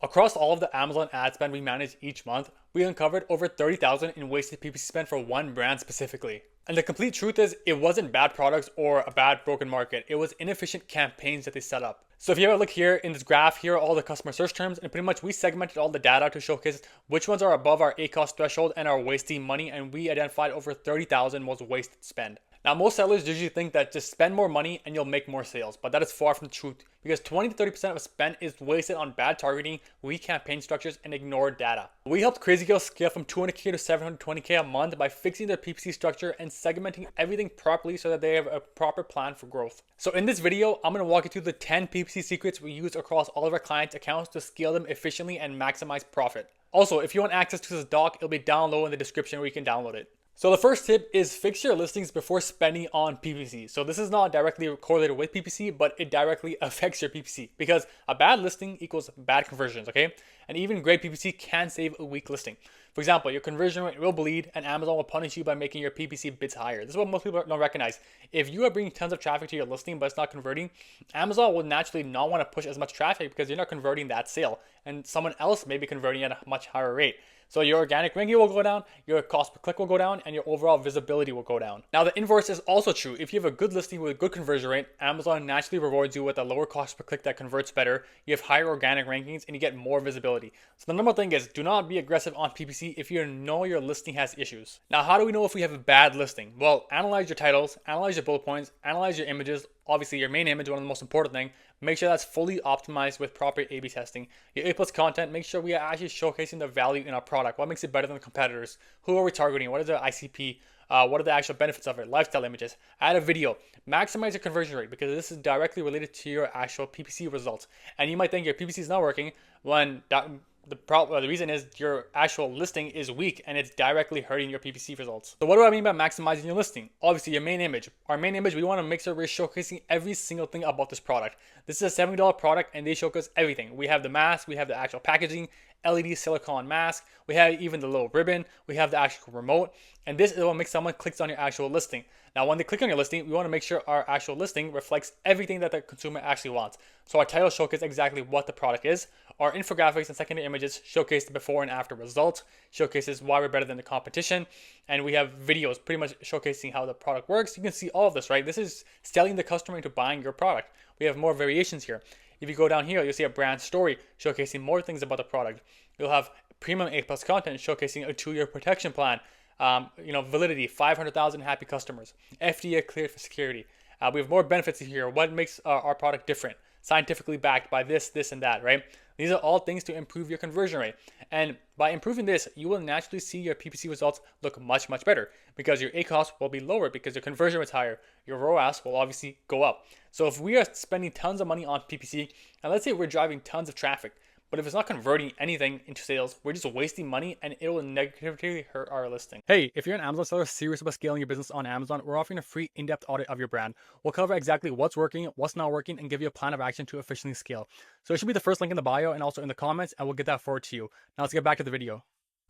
Across all of the Amazon ad spend we manage each month, we uncovered over 30,000 in wasted PPC spend for one brand specifically. And the complete truth is, it wasn't bad products or a bad broken market. It was inefficient campaigns that they set up. So if you have a look here in this graph, here are all the customer search terms, and pretty much we segmented all the data to showcase which ones are above our ACoS threshold and are wasting money, and we identified over 30,000 was wasted spend. Now, most sellers usually think that just spend more money and you'll make more sales, but that is far from the truth, because 20 to 30% of spend is wasted on bad targeting, weak campaign structures, and ignored data. We helped Crazy Girls scale from 200K to 720K a month by fixing their PPC structure and segmenting everything properly so that they have a proper plan for growth. So in this video, I'm going to walk you through the 10 PPC secrets we use across all of our clients' accounts to scale them efficiently and maximize profit. Also, if you want access to this doc, it'll be down low in the description where you can download it. So the first tip is fix your listings before spending on PPC. So this is not directly correlated with PPC, but it directly affects your PPC because a bad listing equals bad conversions, okay? And even great PPC can save a weak listing. For example, your conversion rate will bleed and Amazon will punish you by making your PPC bids higher. This is what most people don't recognize. If you are bringing tons of traffic to your listing but it's not converting, Amazon will naturally not want to push as much traffic because you're not converting that sale and someone else may be converting at a much higher rate. So your organic ranking will go down, your cost per click will go down, and your overall visibility will go down. Now the inverse is also true. If you have a good listing with a good conversion rate, Amazon naturally rewards you with a lower cost per click that converts better, you have higher organic rankings, and you get more visibility. So the number one thing is, do not be aggressive on PPC if you know your listing has issues. Now, how do we know if we have a bad listing? Well, analyze your titles, analyze your bullet points, analyze your images. Obviously, your main image, one of the most important thing. Make sure that's fully optimized with proper A/B testing. Your A+ content, make sure we are actually showcasing the value in our product. What makes it better than the competitors? Who are we targeting? What is the ICP? What are the actual benefits of it? Lifestyle images. Add a video. Maximize your conversion rate because this is directly related to your actual PPC results. And you might think your PPC is not working when the reason is your actual listing is weak and it's directly hurting your PPC results. So what do I mean by maximizing your listing? Obviously, your main image. Our main image, we want to make sure we're showcasing every single thing about this product. This is a $70 product and they showcase everything. We have the mask, we have the actual packaging, LED silicone mask, we have even the little ribbon, we have the actual remote, and this is what makes someone click on your actual listing. Now, when they click on your listing, we want to make sure our actual listing reflects everything that the consumer actually wants. So our title showcases exactly what the product is. Our infographics and secondary images showcase the before and after results, showcases why we're better than the competition, and we have videos pretty much showcasing how the product works. You can see all of this, right? This is selling the customer into buying your product. We have more variations here. If you go down here, you'll see a brand story showcasing more things about the product. You'll have premium A+ content showcasing a 2-year protection plan. Validity, 500,000 happy customers, FDA cleared for security. We have more benefits here. What makes our product different? Scientifically backed by this, and that, right? These are all things to improve your conversion rate. And by improving this, you will naturally see your PPC results look much, much better because your ACoS will be lower because your conversion rate is higher. Your ROAS will obviously go up. So if we are spending tons of money on PPC, and let's say we're driving tons of traffic, but if it's not converting anything into sales, we're just wasting money and it will negatively hurt our listing. Hey, if you're an Amazon seller serious about scaling your business on Amazon, we're offering a free in-depth audit of your brand. We'll cover exactly what's working, what's not working, and give you a plan of action to efficiently scale. So it should be the first link in the bio and also in the comments, and we'll get that forward to you. Now let's get back to the video.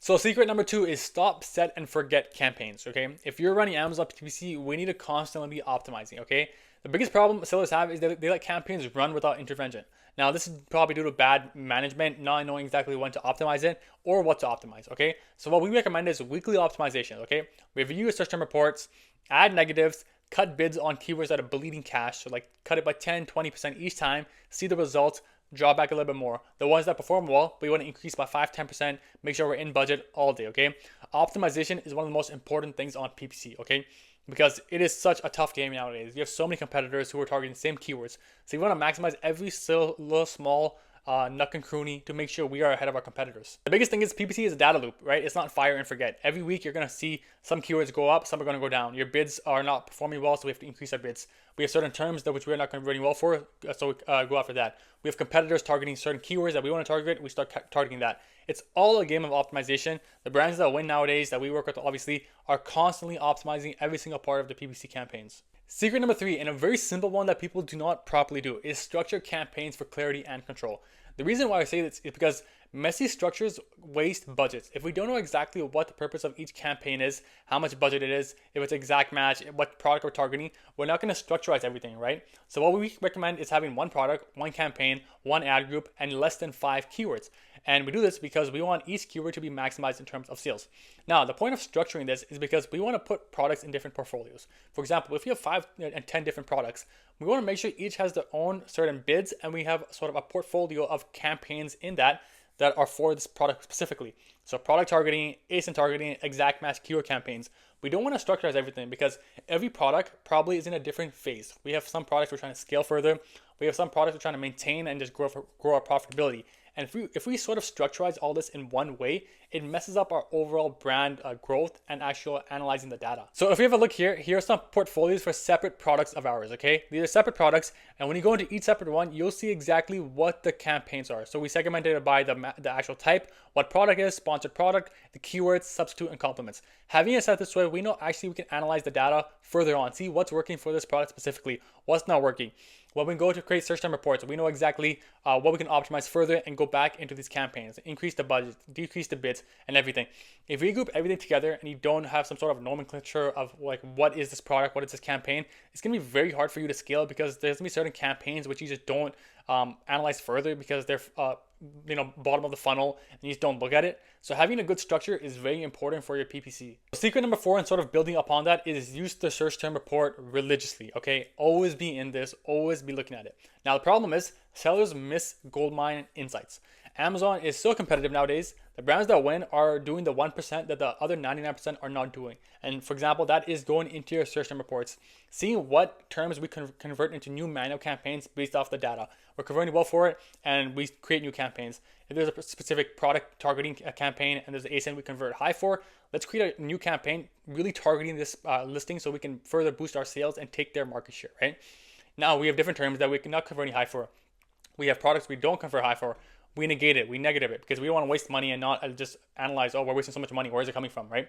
So secret number 2 is stop, set, and forget campaigns, okay? If you're running Amazon PPC, we need to constantly be optimizing, okay? The biggest problem sellers have is that they let campaigns run without intervention. Now, this is probably due to bad management, not knowing exactly when to optimize it or what to optimize, okay? So what we recommend is weekly optimization, okay? Review your search term reports, add negatives, cut bids on keywords that are bleeding cash. So like cut it by 10, 20% each time, see the results, draw back a little bit more. The ones that perform well, but you want to increase by 5, 10%, make sure we're in budget all day, okay? Optimization is one of the most important things on PPC, okay? Because it is such a tough game nowadays. You have so many competitors who are targeting the same keywords. So you want to maximize every little small nook and cranny to make sure we are ahead of our competitors. The biggest thing is PPC is a data loop, right? It's not fire and forget. Every week you're going to see some keywords go up, some are going to go down. Your bids are not performing well, so we have to increase our bids. We have certain terms that which we're not converting well for, so we go after that. We have competitors targeting certain keywords that we want to target, we start targeting that. It's all a game of optimization. The brands that win nowadays that we work with obviously are constantly optimizing every single part of the PPC campaigns. Secret number 3, and a very simple one that people do not properly do, is structure campaigns for clarity and control. The reason why I say this is because Messy structures waste budgets. If we don't know exactly what the purpose of each campaign is, how much budget it is, if it's exact match, what product we're targeting, we're not going to structurize everything, right? So what we recommend is having one product, one campaign, one ad group, and less than 5 keywords. And we do this because we want each keyword to be maximized in terms of sales. Now, the point of structuring this is because we want to put products in different portfolios. For example, if you have 5 and 10 different products, we want to make sure each has their own certain bids, and we have sort of a portfolio of campaigns in that are for this product specifically. So product targeting, ASIN targeting, exact match keyword campaigns. We don't want to structurize everything because every product probably is in a different phase. We have some products we're trying to scale further. We have some products we're trying to maintain and just grow our profitability. And if we sort of structurize all this in one way, it messes up our overall brand growth and actual analyzing the data. So if we have a look here, here are some portfolios for separate products of ours, okay? These are separate products, and when you go into each separate one, you'll see exactly what the campaigns are. So we segmented it by the actual type, what product is, sponsored product, the keywords, substitute, and complements. Having it set this way, we know actually we can analyze the data further on, see what's working for this product specifically, what's not working. When we go to create search term reports, we know exactly what we can optimize further and go back into these campaigns, increase the budget, decrease the bids, and everything. If we group everything together and you don't have some sort of nomenclature of like what is this product, what is this campaign, it's gonna be very hard for you to scale because there's gonna be certain campaigns which you just don't analyze further because they're bottom of the funnel and you just don't look at it. So having a good structure is very important for your PPC. Secret number 4, and sort of building upon that, is use the search term report religiously. Okay, always be in this, always be looking at it. Now the problem is sellers miss goldmine insights. Amazon is so competitive nowadays. The brands that win are doing the 1% that the other 99% are not doing. And for example, that is going into your search term reports, seeing what terms we can convert into new manual campaigns based off the data. We're converting well for it, and we create new campaigns. If there's a specific product targeting campaign and there's an ASIN we convert high for, let's create a new campaign really targeting this listing so we can further boost our sales and take their market share, right? Now we have different terms that we cannot convert any high for. We have products we don't convert high for. We negate it, we negative it because we don't want to waste money and not just analyze, oh, we're wasting so much money, where is it coming from, right?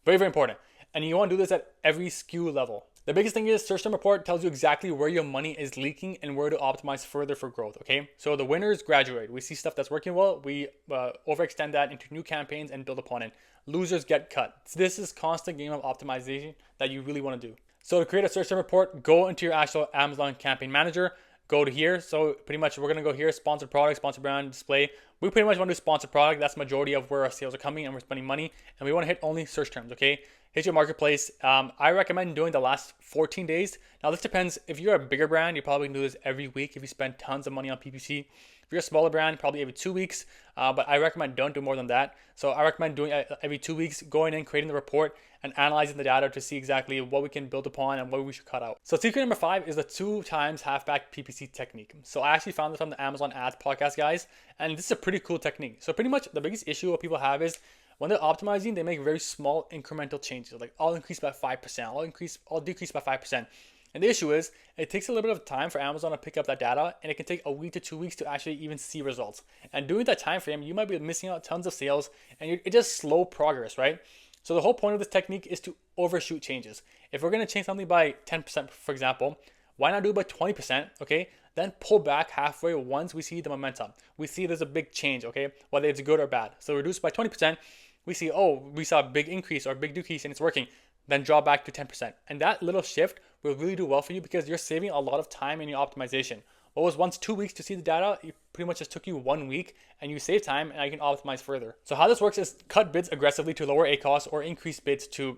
Very, very important. And you want to do this at every SKU level. The biggest thing is search term report tells you exactly where your money is leaking and where to optimize further for growth, okay? So the winners graduate. We see stuff that's working well, we overextend that into new campaigns and build upon it. Losers get cut. This is constant game of optimization that you really want to do. So to create a search term report, go into your actual Amazon campaign manager, go to here. So pretty much we're going to go here, sponsored product, sponsored brand, display. We pretty much want to do sponsored product. That's majority of where our sales are coming and we're spending money. And we want to hit only search terms, okay? Hit your marketplace. I recommend doing the last 14 days. Now this depends. If you're a bigger brand, you probably can do this every week if you spend tons of money on PPC. If you're a smaller brand, probably every 2 weeks. But I recommend don't do more than that. So I recommend doing every 2 weeks, going in, creating the report, and analyzing the data to see exactly what we can build upon and what we should cut out. So secret number 5 is the 2 times halfback PPC technique. So I actually found this from the Amazon Ads podcast, guys, and this is a pretty cool technique. So pretty much the biggest issue what people have is when they're optimizing, they make very small incremental changes. Like I'll increase by 5%, I'll decrease by 5%. And the issue is it takes a little bit of time for Amazon to pick up that data, and it can take a week to 2 weeks to actually even see results. And during that time frame, you might be missing out tons of sales, and it's just slow progress, right? So the whole point of this technique is to overshoot changes. If we're going to change something by 10%, for example, why not do it by 20%, okay? Then pull back halfway once we see the momentum. We see there's a big change, okay? Whether it's good or bad. So reduce by 20%, we see, oh, we saw a big increase or a big decrease and it's working. Then drop back to 10%. And that little shift will really do well for you because you're saving a lot of time in your optimization. What was once 2 weeks to see the data, it pretty much just took you 1 week and you save time and now you can optimize further. So how this works is cut bids aggressively to lower ACoS or increase bids to,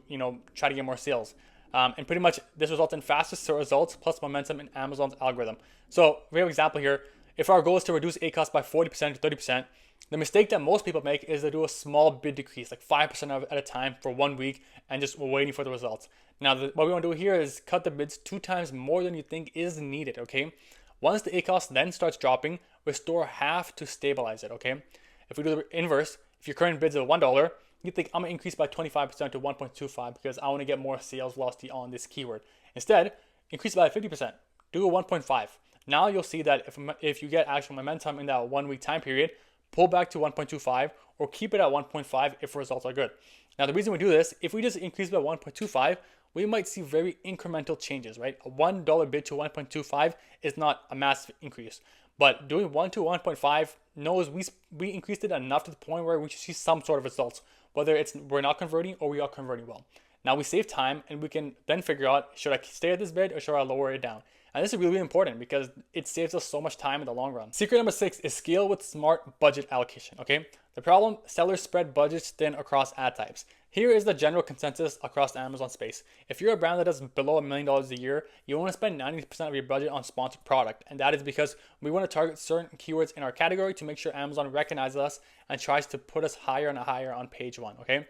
try to get more sales. And pretty much this results in fastest results plus momentum in Amazon's algorithm. So we have an example here. If our goal is to reduce ACoS by 40% to 30%, the mistake that most people make is they do a small bid decrease, like 5% at a time for 1 week and just waiting for the results. Now, what we want to do here is cut the bids 2 times more than you think is needed, okay? Once the ACoS then starts dropping, restore half to stabilize it, okay? If we do the inverse, if your current bids are $1, you think I'm going to increase by 25% to 1.25 because I want to get more sales velocity on this keyword. Instead, increase by 50%, do a 1.5. Now you'll see that if you get actual momentum in that 1 week time period, pull back to 1.25 or keep it at 1.5 if results are good. Now the reason we do this, if we just increase by 1.25, we might see very incremental changes, right? A $1 bid to 1.25 is not a massive increase. But doing 1 to 1.5 knows we increased it enough to the point where we should see some sort of results, whether it's we're not converting or we are converting well. Now we save time and we can then figure out, should I stay at this bid or should I lower it down? And this is really important because it saves us so much time in the long run. Secret number 6 is scale with smart budget allocation, okay? The problem, sellers spread budgets thin across ad types. Here is the general consensus across the Amazon space. If you're a brand that does below $1 million a year, you want to spend 90% of your budget on sponsored product. And that is because we want to target certain keywords in our category to make sure Amazon recognizes us and tries to put us higher and higher on page 1, okay?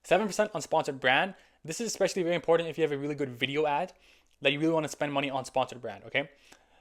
7% on sponsored brand. This is especially very important if you have a really good video ad that you really want to spend money on sponsored brand, okay?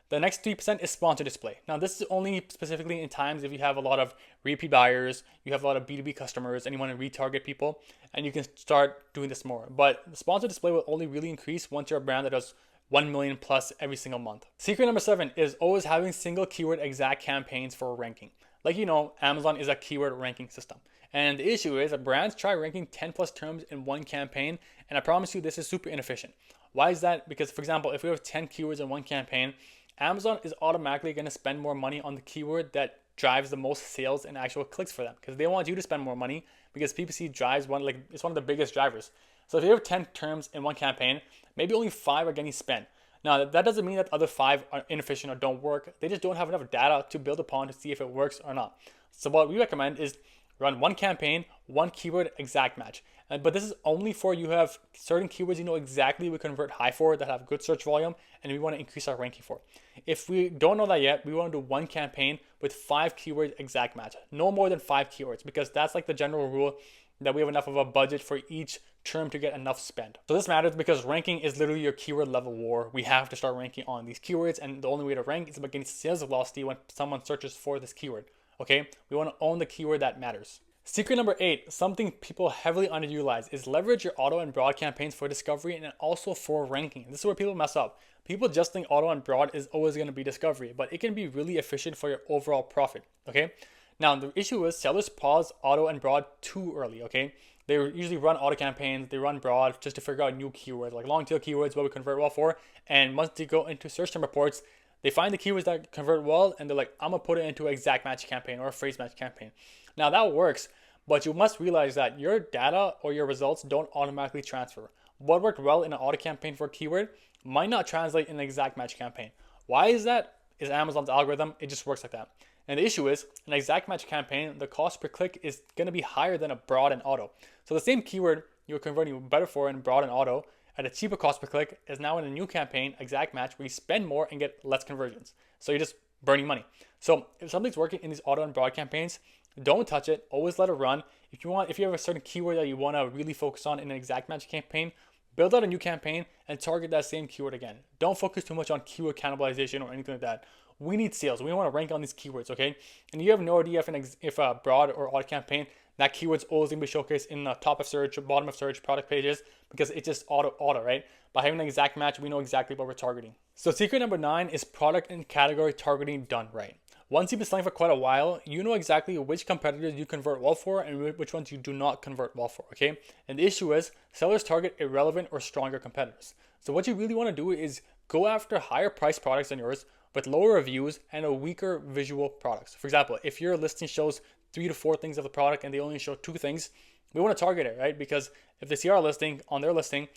The next 3% is sponsored display. Now, this is only specifically in times if you have a lot of repeat buyers, you have a lot of B2B customers, and you want to retarget people, and you can start doing this more. But the sponsored display will only really increase once you're a brand that does 1 million plus every single month. Secret number 7 is always having single keyword exact campaigns for ranking. Like you know, Amazon is a keyword ranking system. And the issue is that brands try ranking 10 plus terms in one campaign, and I promise you this is super inefficient. Why is that? Because, for example, if we have 10 keywords in one campaign, Amazon is automatically going to spend more money on the keyword that drives the most sales and actual clicks for them, because they want you to spend more money, because PPC drives it's one of the biggest drivers. So if you have 10 terms in one campaign, maybe only 5 are getting spent. Now, that doesn't mean that the other 5 are inefficient or don't work. They just don't have enough data to build upon to see if it works or not. So what we recommend is run one campaign, one keyword exact match. But this is only for you have certain keywords you know exactly we convert high for, that have good search volume, and we want to increase our ranking for. If we don't know that yet, we want to do one campaign with 5 keywords exact match. No more than 5 keywords, because that's like the general rule that we have enough of a budget for each term to get enough spend. So this matters because ranking is literally your keyword level war. We have to start ranking on these keywords, and the only way to rank is by getting sales velocity when someone searches for this keyword. Okay, we want to own the keyword that matters. Secret number 8, something people heavily underutilize, is leverage your auto and broad campaigns for discovery and also for ranking. This is where people mess up. People just think auto and broad is always going to be discovery, but it can be really efficient for your overall profit, okay? Now, the issue is sellers pause auto and broad too early, okay? They usually run auto campaigns, they run broad just to figure out new keywords, like long tail keywords, what we convert well for, and once they go into search term reports, they find the keywords that convert well, and they're like, I'm gonna put it into an exact match campaign or a phrase match campaign. Now that works, but you must realize that your data or your results don't automatically transfer. What worked well in an auto campaign for a keyword might not translate in an exact match campaign. Why is that? Is Amazon's algorithm, it just works like that. And the issue is, an exact match campaign, the cost per click is gonna be higher than a broad and auto. So the same keyword you're converting better for in broad and auto at a cheaper cost per click is now in a new campaign, exact match, where you spend more and get less conversions. So you're just burning money. So if something's working in these auto and broad campaigns, don't touch it. Always let it run. If you have a certain keyword that you want to really focus on in an exact match campaign, build out a new campaign and target that same keyword again. Don't focus too much on keyword cannibalization or anything like that. We need sales. We want to rank on these keywords, okay? And you have no idea if a broad or auto campaign, that keyword's always going to be showcased in the top of search or bottom of search product pages, because it's just auto, right? By having an exact match, we know exactly what we're targeting. So secret number 9 is product and category targeting done right. Once you've been selling for quite a while, you know exactly which competitors you convert well for and which ones you do not convert well for, okay? And the issue is sellers target irrelevant or stronger competitors. So what you really want to do is go after higher priced products than yours with lower reviews and a weaker visual products. For example, if your listing shows 3 to 4 things of the product and they only show 2 things, we want to target it, right? Because if they see our listing on their listing,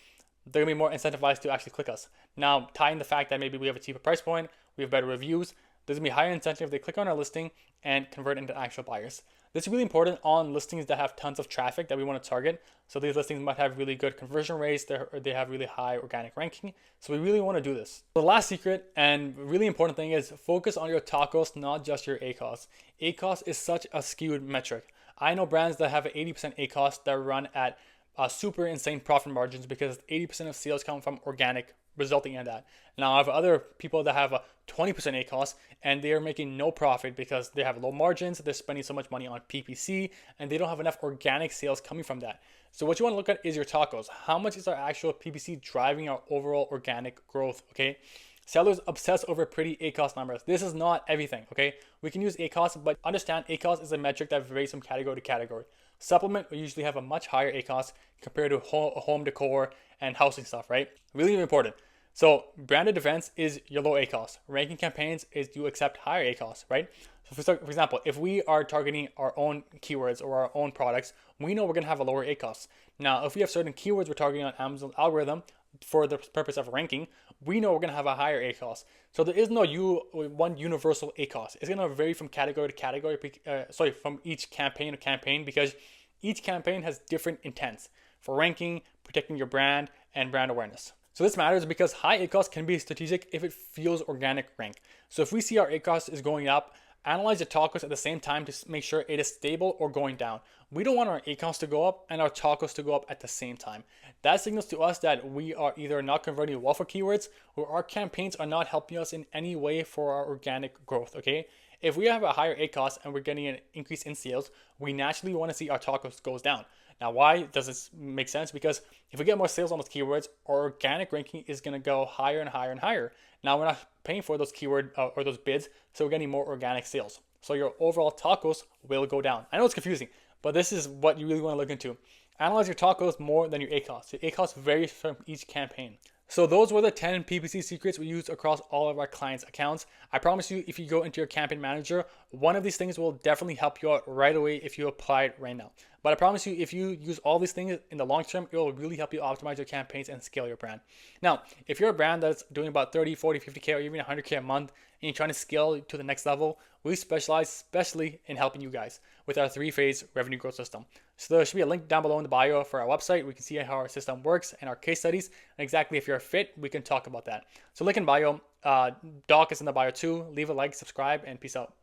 they're gonna be more incentivized to actually click us. Now, tying the fact that maybe we have a cheaper price point, we have better reviews, there's gonna be higher incentive if they click on our listing and convert into actual buyers. This is really important on listings that have tons of traffic that we want to target. So these listings might have really good conversion rates, they have really high organic ranking. So we really want to do this. The last secret and really important thing is focus on your TACoS, not just your ACoS. ACoS is such a skewed metric. I know brands that have an 80% ACoS that run at super insane profit margins because 80% of sales come from organic, resulting in that. Now I have other people that have a 20% ACoS and they are making no profit because they have low margins, they're spending so much money on PPC, and they don't have enough organic sales coming from that. So what you want to look at is your TACoS. How much is our actual PPC driving our overall organic growth, okay? Sellers obsess over pretty ACoS numbers. This is not everything, okay? We can use ACoS, but understand ACoS is a metric that varies from category to category. Supplement will usually have a much higher ACoS compared to home decor and housing stuff, right? Really important. So branded events is your low ACoS. Ranking campaigns is you accept higher ACoS, right? So for example, if we are targeting our own keywords or our own products, we know we're going to have a lower ACoS. Now, if we have certain keywords we're targeting on Amazon algorithm for the purpose of ranking, we know we're going to have a higher ACoS. So there is no one universal ACoS. It's going to vary from category to category, from each campaign to campaign, because each campaign has different intents for ranking, protecting your brand, and brand awareness. So this matters because high ACoS can be strategic if it fuels organic rank. So if we see our ACoS is going up, analyze the TACoS at the same time to make sure it is stable or going down. We don't want our ACoS to go up and our TACoS to go up at the same time. That signals to us that we are either not converting well for keywords or our campaigns are not helping us in any way for our organic growth, okay? If we have a higher ACoS and we're getting an increase in sales, we naturally want to see our TACoS goes down. Now, why does this make sense? Because if we get more sales on those keywords, our organic ranking is going to go higher and higher and higher. Now, we're not paying for those keyword or those bids, so we're getting more organic sales. So your overall TACoS will go down. I know it's confusing, but this is what you really want to look into. Analyze your TACoS more than your ACoS. Your ACoS varies from each campaign. So those were the 10 PPC secrets we use across all of our clients' accounts. I promise you, if you go into your campaign manager, one of these things will definitely help you out right away if you apply it right now. But I promise you, if you use all these things in the long term, it will really help you optimize your campaigns and scale your brand. Now, if you're a brand that's doing about 30, 40, 50K or even 100K a month, and you're trying to scale to the next level, we specialize especially in helping you guys with our 3-phase revenue growth system. So there should be a link down below in the bio for our website. We can see how our system works and our case studies. And exactly if you're a fit, we can talk about that. So link in bio, doc is in the bio too. Leave a like, subscribe, and peace out.